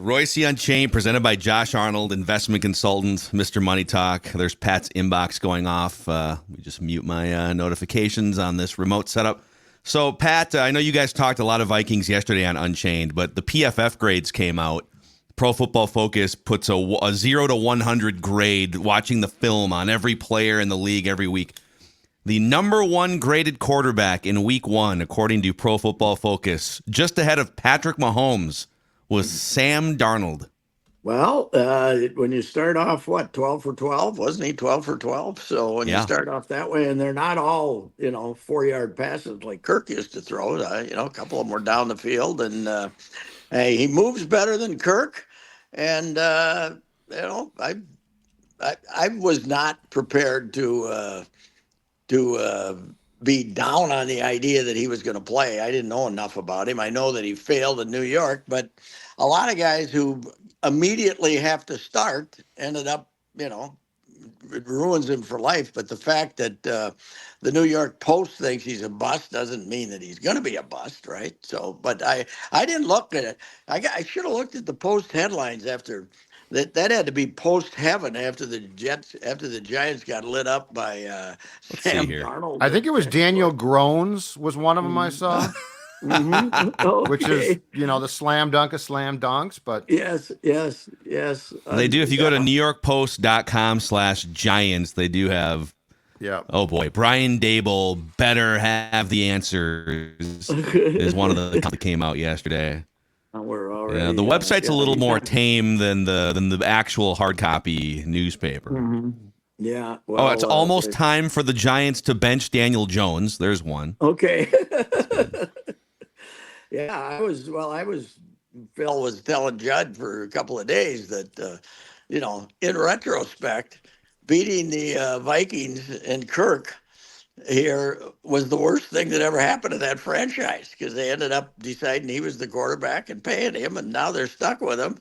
Reusse Unchained, presented by Josh Arnold, investment consultant, Mr. Money Talk. There's Pat's inbox going off. Let me just mute my notifications on this remote setup. So, Pat, I know you guys talked a lot of Vikings yesterday on Unchained, but the PFF grades came out. Pro Football Focus puts a 0 to 100 grade watching the film on every player in the league every week. The number one graded quarterback in week 1, according to Pro Football Focus, just ahead of Patrick Mahomes, was Sam Darnold. Well, when you start off, 12 for 12? Wasn't he 12 for 12? So when you start off that way, and they're not all, 4-yard passes like Kirk used to throw, a couple of them were down the field. And hey, he moves better than Kirk. And, I was not prepared to be down on the idea that he was going to play. I didn't know enough about him. I know that he failed in New York, but a lot of guys who immediately have to start ended up, it ruins him for life. But the fact that the New York Post thinks he's a bust doesn't mean that he's going to be a bust, right? So, but I didn't look at it. I should have looked at the Post headlines after. That had to be post heaven after the Giants got lit up by Sam Darnold. I think it was Daniel Grones was one of them I saw. Okay. Which is, the slam dunk of slam dunks, but yes. They do. If you go to NewYorkPost.com/Giants, they do have. Yeah. Oh boy, Brian Dable better have the answers. Is one of the that came out yesterday. We're already, the website's a little more tame than the actual hard copy newspaper. Mm-hmm. Yeah. Well, it's almost time for the Giants to bench Daniel Jones. There's one. Okay. Yeah, Phil was telling Judd for a couple of days that, in retrospect, beating the Vikings and Kirk here was the worst thing that ever happened to that franchise, because they ended up deciding he was the quarterback and paying him, and now they're stuck with him.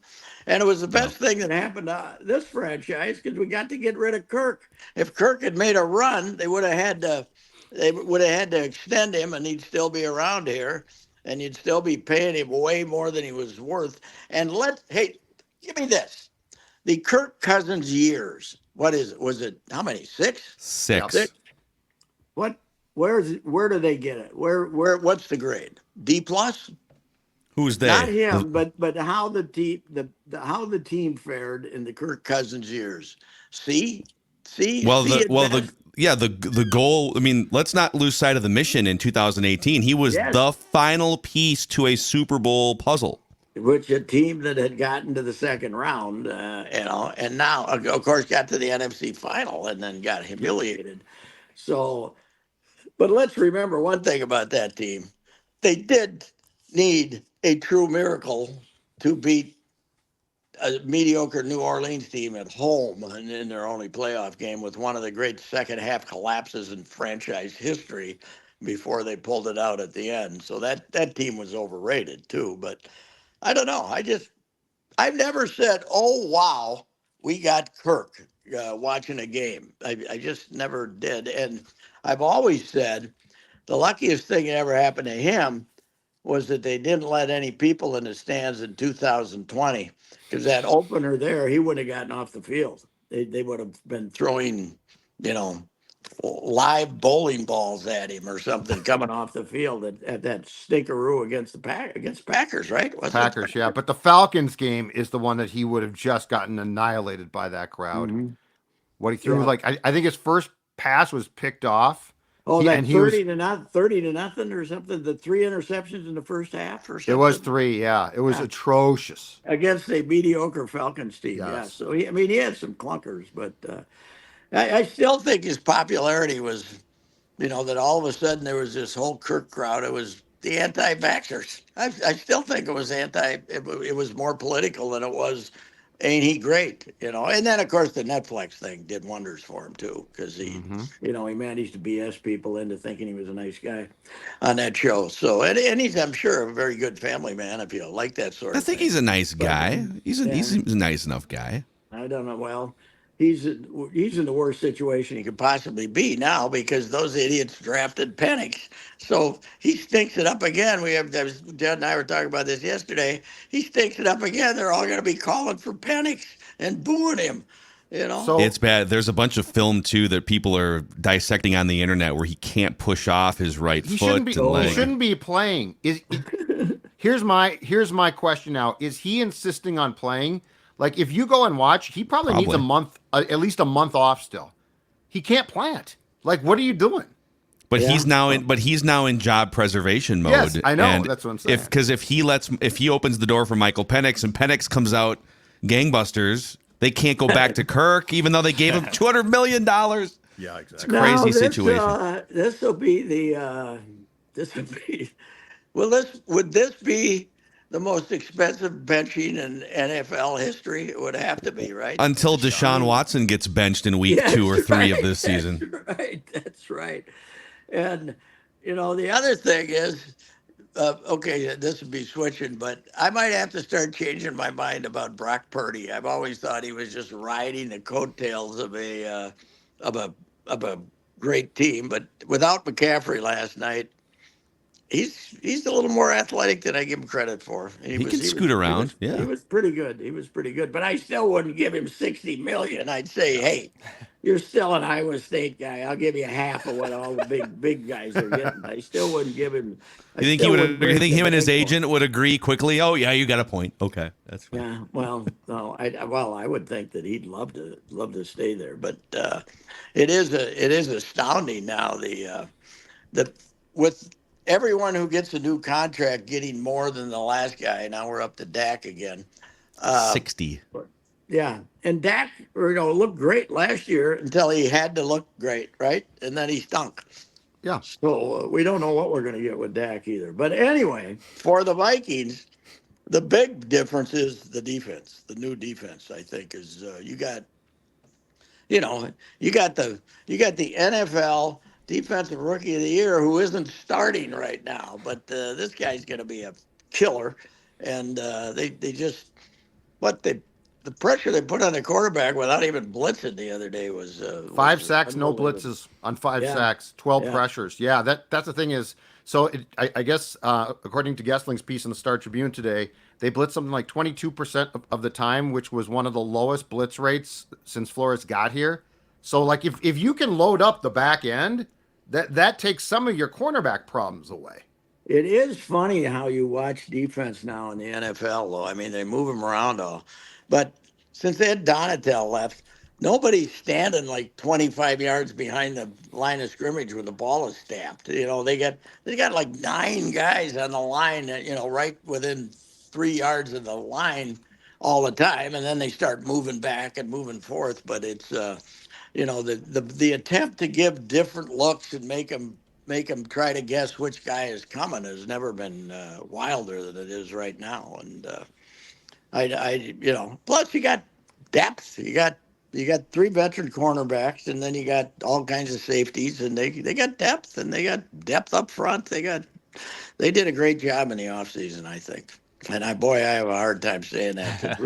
And it was the best thing that happened to this franchise, because we got to get rid of Kirk. If Kirk had made a run, they would have had to extend him, and he'd still be around here, and you'd still be paying him way more than he was worth. And give me this. The Kirk Cousins years. What is it? Was it how many? 6? 6. What? Where do they get it? What's the grade? D+? Who's they? Not him, but how the team fared in the Kirk Cousins years. C. The goal. I mean, let's not lose sight of the mission in 2018. He was the final piece to a Super Bowl puzzle. Which a team that had gotten to the second round, and now, of course, got to the NFC final and then got humiliated. So, but let's remember one thing about that team. They did need a true miracle to beat a mediocre New Orleans team at home and in their only playoff game, with one of the great second half collapses in franchise history before they pulled it out at the end. So that team was overrated too. But I don't know. I've never said, oh, wow, we got Kirk watching a game. I just never did. And I've always said the luckiest thing that ever happened to him was that they didn't let any people in the stands in 2020, because that opener there, he wouldn't have gotten off the field. They would have been throwing, live bowling balls at him or something coming off the field at that stinkeroo against Packers, right? Packers, yeah. But the Falcons game is the one that he would have just gotten annihilated by that crowd. Mm-hmm. What he threw, I think his first pass was picked off. Oh, 30 to nothing or something. The 3 interceptions in the first half or something. It was 3, yeah. It was atrocious against a mediocre Falcons team. Yes. Yeah, so he had some clunkers, but I still think his popularity was, that all of a sudden there was this whole Kirk crowd. It was the anti-vaxxers. I still think it was it was more political than it was, ain't he great, And then, of course, the Netflix thing did wonders for him, too, because he, he managed to BS people into thinking he was a nice guy on that show. So, and he's, I'm sure, a very good family man, if you like that sort of thing. I think he's a nice guy. He's a nice enough guy. I don't know. Well, he's in the worst situation he could possibly be now because those idiots drafted Penix. So he stinks it up again. Dad and I were talking about this yesterday. He stinks it up again. They're all going to be calling for Penix and booing him. You know, So It's bad. There's a bunch of film too that people are dissecting on the internet where he can't push off his right he foot shouldn't be. and leg. He shouldn't be playing. Here's my question now: is he insisting on playing? Like, if you go and watch, he probably needs a month, at least a month off. Still, he can't plant. Like, what are you doing? But Yeah. he's now in job preservation mode. Yes, I know. And That's what I'm saying. If he opens the door for Michael Penix and Penix comes out gangbusters, they can't go back to Kirk, even though they gave him $200 million. Yeah, It's a exactly. crazy situation. This will be this would be. Would this be the most expensive benching in NFL history? It would have to be, right? Until Deshaun Watson gets benched in week 2 or 3 of this season. That's right. And the other thing is, okay, this would be switching, but I might have to start changing my mind about Brock Purdy. I've always thought he was just riding the coattails of a great team, but without McCaffrey last night, he's a little more athletic than I give him credit for. He can scoot around. He was pretty good. He was pretty good, but I still wouldn't give him $60 million. I'd say, hey, you're still an Iowa State guy. I'll give you half of what all the big guys are getting. I still wouldn't give him. You think him and his agent would agree quickly? Oh yeah, you got a point. Okay, that's fine. Yeah, well, no, I would think that he'd love to stay there, but it is astounding now the with everyone who gets a new contract getting more than the last guy. Now we're up to Dak again. 60. Yeah, and Dak, looked great last year until he had to look great, right? And then he stunk. Yeah. So we don't know what we're going to get with Dak either. But anyway, for the Vikings, the big difference is the defense. The new defense, I think, is you got the NFL Defensive Rookie of the Year who isn't starting right now, but this guy's going to be a killer. And the pressure they put on the quarterback without even blitzing the other day was 5 sacks, no blitzes on 5 sacks, 12 pressures. Yeah, that's the thing is. So I guess according to Gessling's piece in the Star Tribune today, they blitzed something like 22% of the time, which was one of the lowest blitz rates since Flores got here. So like if you can load up the back end, that takes some of your cornerback problems away. It is funny how you watch defense now in the NFL, though. I mean, they move them around all. But since Ed Donatel left, nobody's standing like 25 yards behind the line of scrimmage when the ball is snapped. They got like 9 guys on the line, right within 3 yards of the line all the time, and then they start moving back and moving forth. But it's the attempt to give different looks and make them try to guess which guy is coming has never been wilder than it is right now. And plus you got depth. You got 3 veteran cornerbacks, and then you got all kinds of safeties, and they got depth, and they got depth up front. They did a great job in the offseason, I think. And I have a hard time saying that.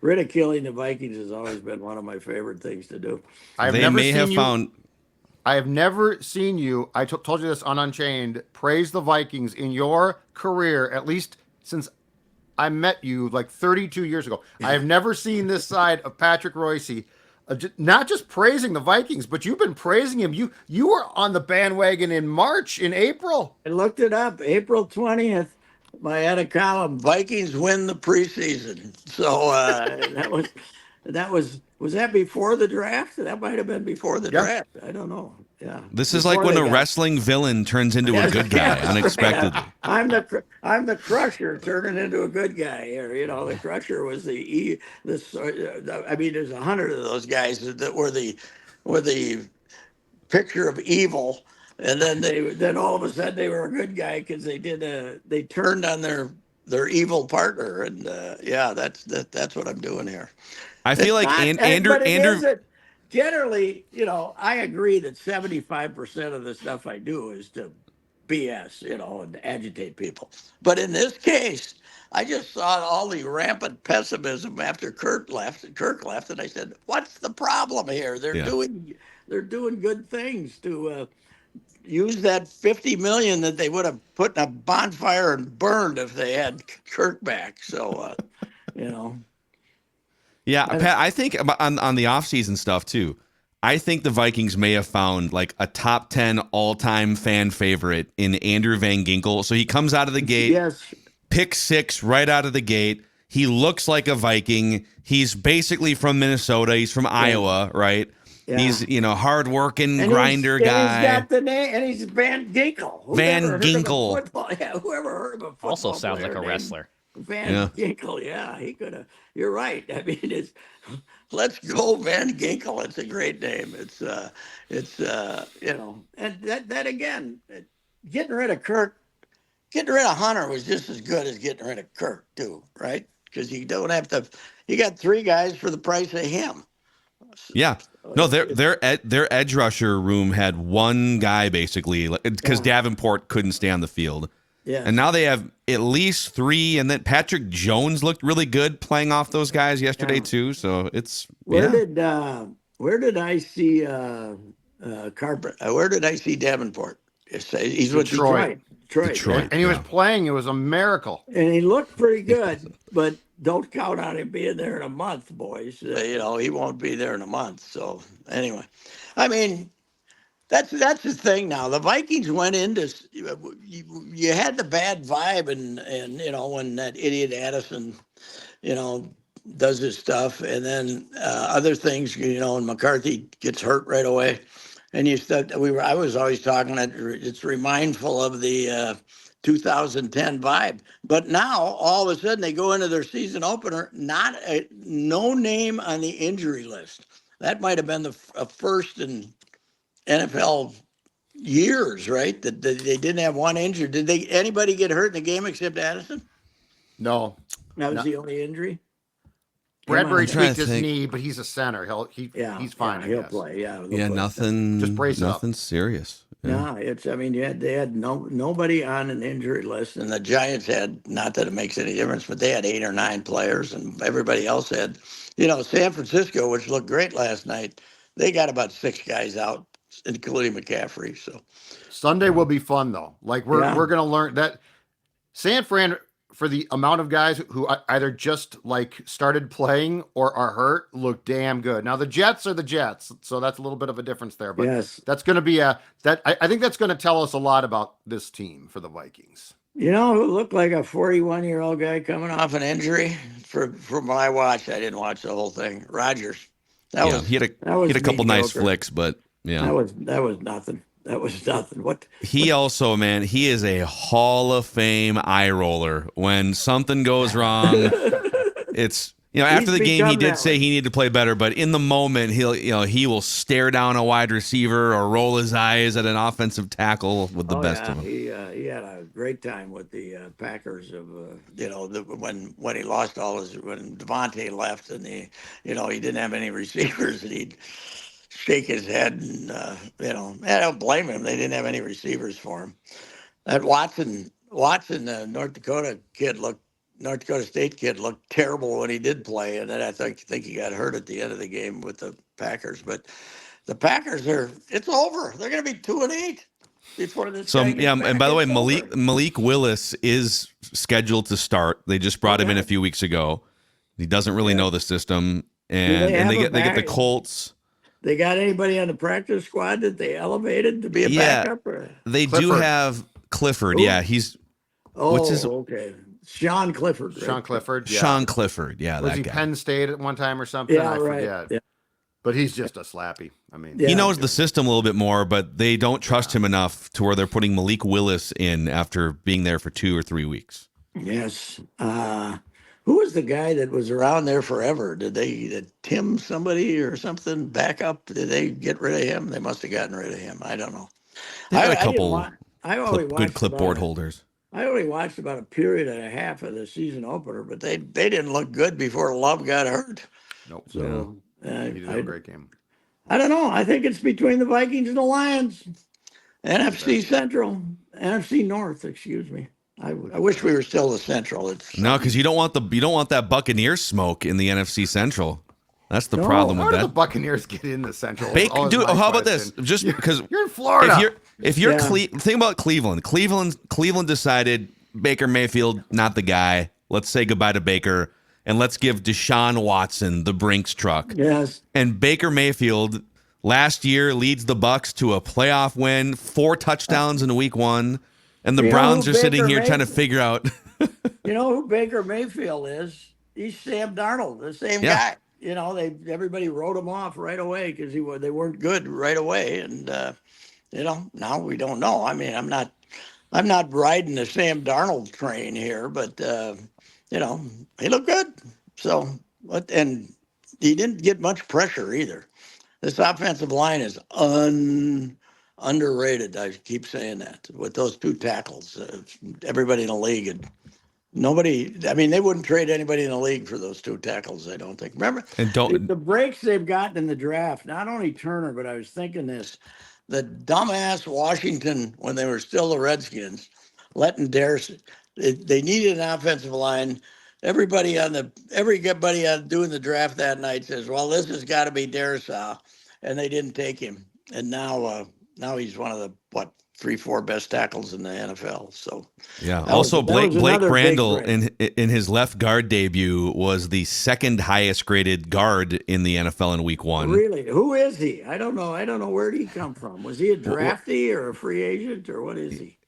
Ridiculing the Vikings has always been one of my favorite things to do. I have never seen you. I told you this on Unchained. Praise the Vikings in your career, at least since I met you like 32 years ago. I have never seen this side of Patrick Reusse. Not just praising the Vikings, but you've been praising him. You were on the bandwagon in April. I looked it up. April 20th. I had a column. Vikings win the preseason. So that was that before the draft? That might have been before the draft. I don't know. Yeah. This is like when a wrestling villain turns into a good guy unexpectedly. I'm the Crusher turning into a good guy here. The Crusher was there's 100 of those guys that were the picture of evil. And then all of a sudden they were a good guy because they turned on their evil partner, and that's what I'm doing here. I feel like Andrew. Generally, I agree that 75% of the stuff I do is to BS, and agitate people. But in this case, I just saw all the rampant pessimism after Kirk left, and I said, "What's the problem here? They're doing good things to use that 50 million that they would have put in a bonfire and burned if they had Kirk back." So, you know. Yeah, Pat, I think on the offseason stuff too, I think the Vikings may have found like a top 10 all-time fan favorite in Andrew Van Ginkel. So he comes out of the gate, Yes. pick 6 right out of the gate. He looks like a Viking. He's basically from Minnesota. He's from Iowa, right? Yeah. He's, hard-working And grinder guy. He's got the name, and he's Van Ginkel. Van Heard of Ginkel. a football? Yeah, whoever heard of a football Also sounds player like a named wrestler. Van Ginkel, yeah, he could have. You're right. I mean, let's go Van Ginkel. It's a great name. It's and that again, getting rid of Kirk, getting rid of Hunter was just as good as getting rid of Kirk too, right? Because you don't have to. You got 3 guys for the price of him. Yeah. No, their edge rusher room had one guy basically because Davenport couldn't stay on the field. Yeah. And now they have at least 3, and then Patrick Jones looked really good playing off those guys yesterday too. So it's where did I see Carpenter? Where did I see Davenport? He's with Detroit. Detroit. And he was playing. It was a miracle. And he looked pretty good, but don't count on him being there in a month, boys. He won't be there in a month. So anyway, I mean, that's the thing now. The Vikings went into you had the bad vibe, and when that idiot Addison, does his stuff, and then other things, and McCarthy gets hurt right away. And I was always talking that it's remindful of the 2010 vibe. But now all of a sudden they go into their season opener, no name on the injury list. That might have been the first in NFL years, right? That they didn't have one injured. Did anybody get hurt in the game except Addison? No. That was the only injury. Bradbury tweaked his knee, but he's a center. He's fine. He'll play. Nothing. Just brace it up. Nothing serious. Yeah. No, they had nobody on an injury list, and the Giants had, not that it makes any difference, but they had 8 or 9 players, and everybody else had, San Francisco, which looked great last night. They got about 6 guys out, including McCaffrey. So Sunday will be fun though. Like we're going to learn that San Fran, for the amount of guys who either just like started playing or are hurt, look damn good. Now the Jets are the Jets, so that's a little bit of a difference there. But that's going to be I think that's going to tell us a lot about this team for the Vikings. Who looked like a 41-year-old guy coming off an injury? From what I watched, I didn't watch the whole thing. Rodgers. He had a couple nice flicks, but that was nothing. That was nothing. What he also, man, he is a Hall of Fame eye roller. When something goes wrong, it's after the game he did say he needed to play better, but in the moment he will stare down a wide receiver or roll his eyes at an offensive tackle with the best of them. He had a great time with the Packers of when he lost when Devontae left and he didn't have any receivers and he'd shake his head and I don't blame him. They didn't have any receivers for him. That Watson, North Dakota State kid looked terrible when he did play, and then I think he got hurt at the end of the game with the Packers. But the Packers it's over. They're going to be 2-8 before this. So and by the way, Malik Willis is scheduled to start. They just brought him in a few weeks ago. He doesn't really know the system, and they get the Colts. They got anybody on the practice squad that they elevated to be a backup? Or? They do have Clifford. Ooh. Yeah, he's. What's his? Okay. Sean Clifford. Right? Sean Clifford. Yeah. Sean Clifford. Yeah, was that he guy. Penn State at one time or something? Yeah, I right. forget. Yeah. But he's just a slappy. I mean, he knows the system a little bit more, but they don't trust him enough to where they're putting Malik Willis in after being there for 2 or 3 weeks. Yes. Who was the guy that was around there forever? Did Tim somebody or something back up? Did they get rid of him? They must have gotten rid of him. I don't know. They had a couple good clipboard holders. I only watched about a period and a half of the season opener, but they didn't look good before Love got hurt. Nope. So he did a great game. I don't know. I think it's between the Vikings and the Lions. NFC Central, NFC North, excuse me. I wish we were still the Central. It's No, because you don't want that Buccaneers smoke in the NFC Central. That's the problem How with do the that. Buccaneers get in the Central? Dude, how about this? Just because you're in Florida. If you're think about Cleveland. Cleveland decided Baker Mayfield not the guy. Let's say goodbye to Baker and let's give Deshaun Watson the Brinks truck. Yes. And Baker Mayfield last year leads the Bucks to a playoff win, 4 touchdowns in week 1, and the Browns are sitting here trying to figure out. You know who Baker Mayfield is? He's Sam Darnold, the same guy. You know, everybody wrote him off right away because they weren't good right away, and you know, now we don't know. I mean, I'm not riding the Sam Darnold train here, but you know, he looked good. So, and he didn't get much pressure either. This offensive line is underrated. I keep saying that with those 2 tackles. Everybody in the league and nobody. I mean, they wouldn't trade anybody in the league for those 2 tackles. I don't think. Remember, And the breaks they've gotten in the draft. Not only Turner, but I was thinking this: the dumbass Washington when they were still the Redskins, letting Darius. They needed an offensive line. Everybody doing the draft that night says, "Well, this has got to be Darisaw," and they didn't take him. And now he's one of the 3-4 best tackles in the NFL. So yeah. Also, Blake another Brandel in his left guard debut was the 2nd highest graded guard in the NFL in week 1. Really, who is he? I don't know. Where did he come from? Was he a draftee or a free agent or what is he?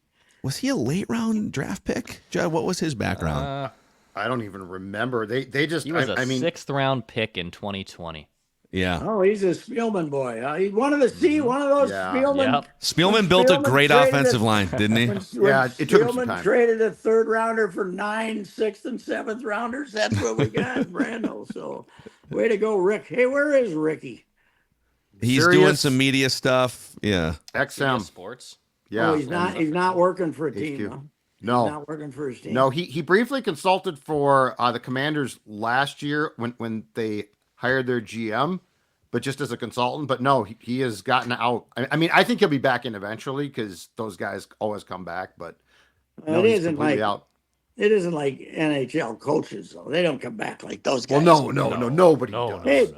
Was he a late round draft pick? Judd, what was his background? I don't even remember. He was a 6th round pick in 2020. Yeah. Oh, he's a Spielman boy. He wanted to see one of those Spielman. Yep. Spielman built a great offensive line, didn't he? When it took him some Spielman time. traded a 3rd rounder for 9 6th and 7th rounders. That's what we got, Brando. So, way to go, Rick. Hey, where is Ricky? He's doing some media stuff. Yeah. XM Sports. Yeah. Oh, he's not working for a team. Huh? No. He's not working for his team. No, he briefly consulted for the Commanders last year when they hired their GM, but just as a consultant. But no, he has gotten out. I mean, I think he'll be back in eventually because those guys always come back. But no, it isn't like NHL coaches though. They don't come back like those guys. Well, no, nobody does. Hey,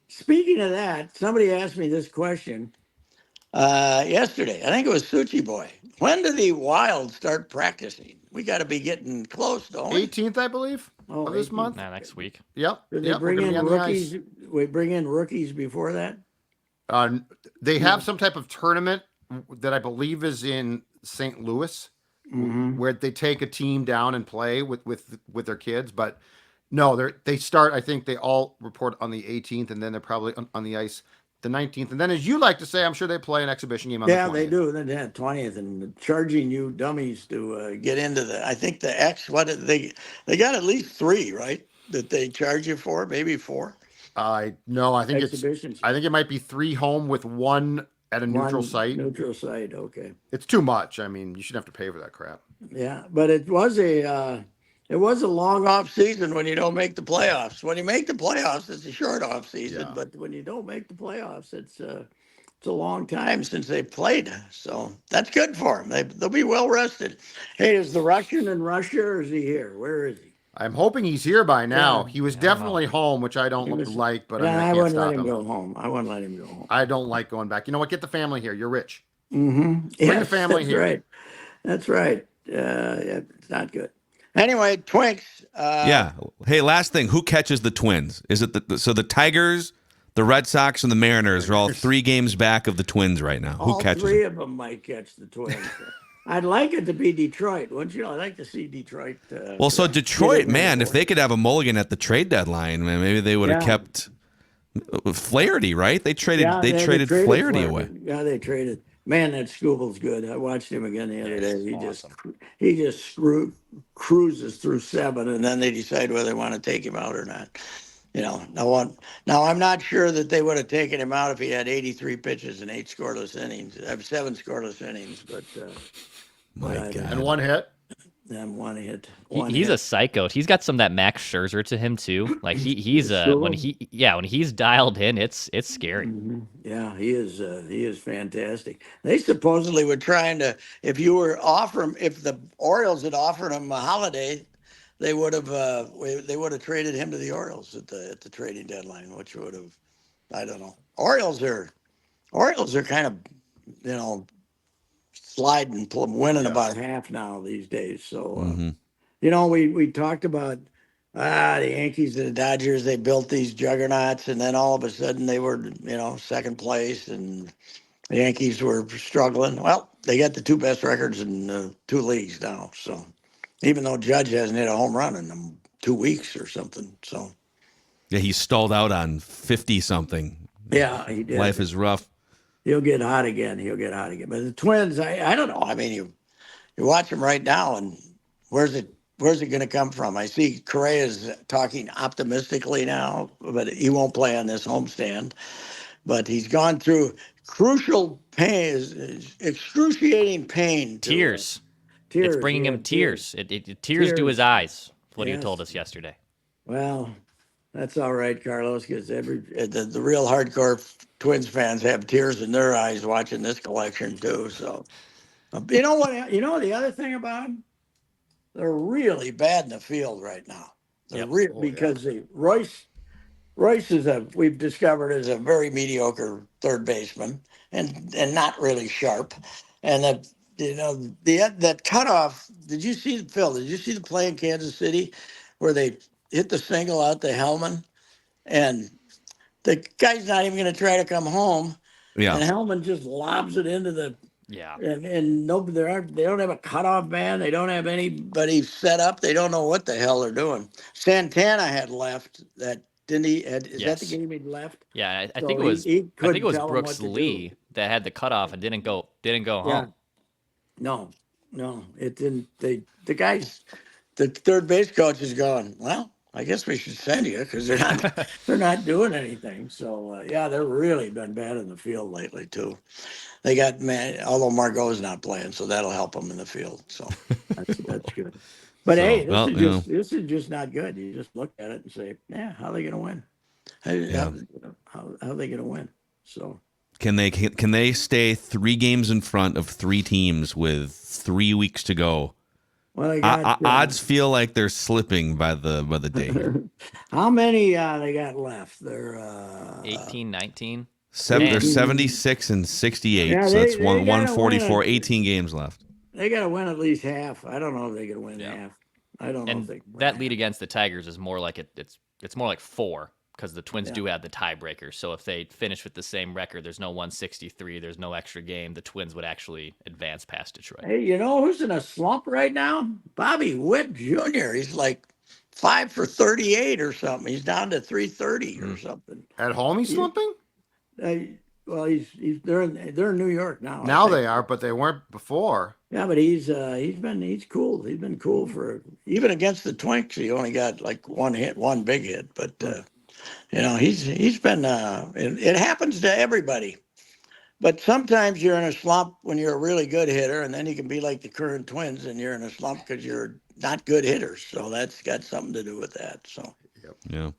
speaking of that, somebody asked me this question yesterday. I think it was Suchi Boy. When do the Wild start practicing? We got to be getting close, don't we? 18th, I believe, of this 18th. month. Next week. Yep. Do they bring in rookies? We bring in rookies before that? They have some type of tournament that I believe is in St. Louis, where they take a team down and play with their kids. But no, they start. I think they all report on the 18th, and then they're probably on the ice the 19th. And then, as you like to say, I'm sure they play an exhibition game on the 20th. Yeah, they do. They had 20th, and charging you dummies to get into I think the X. They got at least 3, right? That they charge you for, maybe 4. No, I think it might be 3 home with 1 at a neutral site. Neutral site, okay. It's too much. I mean, you shouldn't have to pay for that crap. Yeah, but it was a long off season when you don't make the playoffs. When you make the playoffs, it's a short off season. Yeah. But when you don't make the playoffs, it's a long time since they played. So that's good for them. They'll be well rested. Hey, is the Russian in Russia or is he here? Where is he? I'm hoping he's here by now. He was definitely home, which I don't like, but I wouldn't let him go home. I wouldn't let him go home. I don't like going back. You know what? Get the family here. You're rich. Mm-hmm. Bring the family here. Right. That's right. It's not good. Anyway, Twinks. Yeah. Hey, last thing. Who catches the Twins? Is it the Tigers, the Red Sox, and the Mariners are all 3 games back of the Twins right now? Who catches? All 3 of them might catch the Twins. I'd like it to be Detroit, wouldn't you? I'd like to see Detroit. So Detroit, man, if they could have a mulligan at the trade deadline, man, maybe they would have kept Flaherty, right? They traded Flaherty away. Yeah, they traded. Man, that Scooble's good. I watched him again the other day. He just cruises through 7, and then they decide whether they want to take him out or not. You know, now I'm not sure that they would have taken him out if he had 83 pitches and 8 scoreless innings. I have 7 scoreless innings, but my God, and 1 hit. Then one hit. He's a psycho. He's got some of that Max Scherzer to him too. Like he's when he's dialed in, it's scary. Mm-hmm. Yeah, he is. He is fantastic. They supposedly were trying to. If you were offering, if the Orioles had offered him a holiday, they would have. They would have traded him to the Orioles at the trading deadline, which would have. I don't know. Orioles are kind of, sliding, winning about half now these days. So, we talked about the Yankees and the Dodgers. They built these juggernauts, and then all of a sudden they were, second place, and the Yankees were struggling. Well, they got the two best records in two leagues now. So, even though Judge hasn't hit a home run in them 2 weeks or something, so Yeah, he stalled out on 50 something. yeah, he did. Life is rough. He'll get hot again. But the Twins, I don't know. I mean, you watch them right now, and where's it going to come from? I see Correa's talking optimistically now, but he won't play on this homestand. But he's gone through crucial pain, excruciating pain. Tears. It's bringing him tears. Tears to his eyes. What he told us yesterday. Well, that's all right, Carlos, because the real hardcore Twins fans have tears in their eyes watching this collection too. So, you know what? You know the other thing about them, they're really bad in the field right now. They're because Reusse we've discovered is a very mediocre third baseman and not really sharp, and that cutoff. Did you see Phil? Did you see the play in Kansas City where they hit the single out to Hellman, and the guy's not even going to try to come home. Yeah. And Hellman just lobs it into the and nobody they don't have a cutoff man. They don't have anybody set up. They don't know what the hell they're doing. Santana had left that, didn't he? Is that the game he'd left? Yeah, I think it was Brooks Lee that had the cutoff and didn't go home. No, it didn't. The third base coach is going, well, I guess we should send you because they're not doing anything. So they're really been bad in the field lately too. They got although Margot's not playing, so that'll help them in the field. So that's good. But this is just not good. You just look at it and say, how are they going to win? How are they going to win? So can they stay 3 games in front of 3 teams with 3 weeks to go? Well, they got, odds feel like they're slipping by the day. How many they got left? They're 18, 19. They're 76 and 68. So that's 144. 18 games left. They got to win at least half. I don't know if they can win half. I don't know if they can win that half. lead against the Tigers is more like it's more like 4 because the Twins do have the tiebreaker. So if they finish with the same record, there's no 163, there's no extra game. The Twins would actually advance past Detroit. Hey, you know who's in a slump right now? Bobby Witt Jr. He's like 5 for 38 or something. He's down to 330 or something. At home, he's slumping? Well, they're in New York now. Now they are, but they weren't before. Yeah, but he's cool. He's been cool for even against the Twinks. He only got like one big hit, but he's been. It happens to everybody, but sometimes you're in a slump when you're a really good hitter, and then you can be like the current Twins, and you're in a slump because you're not good hitters. So that's got something to do with that. So yeah.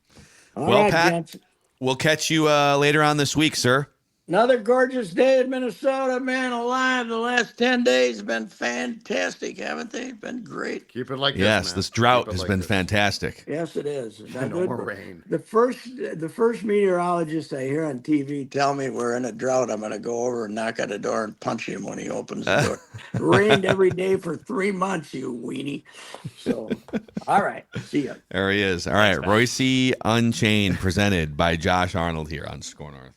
All well, right, Pat, gents. We'll catch you later on this week, sir. Another gorgeous day in Minnesota, man, alive. The last 10 days have been fantastic, haven't they? Been great. Keep it like this, Yes, man. this drought has been fantastic. Yes, it is. No more rain. The first meteorologist I hear on TV tell me we're in a drought, I'm going to go over and knock on the door and punch him when he opens the door. Rained every day for 3 months, you weenie. So, all right. See ya. There he is. All right. Reusse Unchained, presented by Josh Arnold here on SKOR North.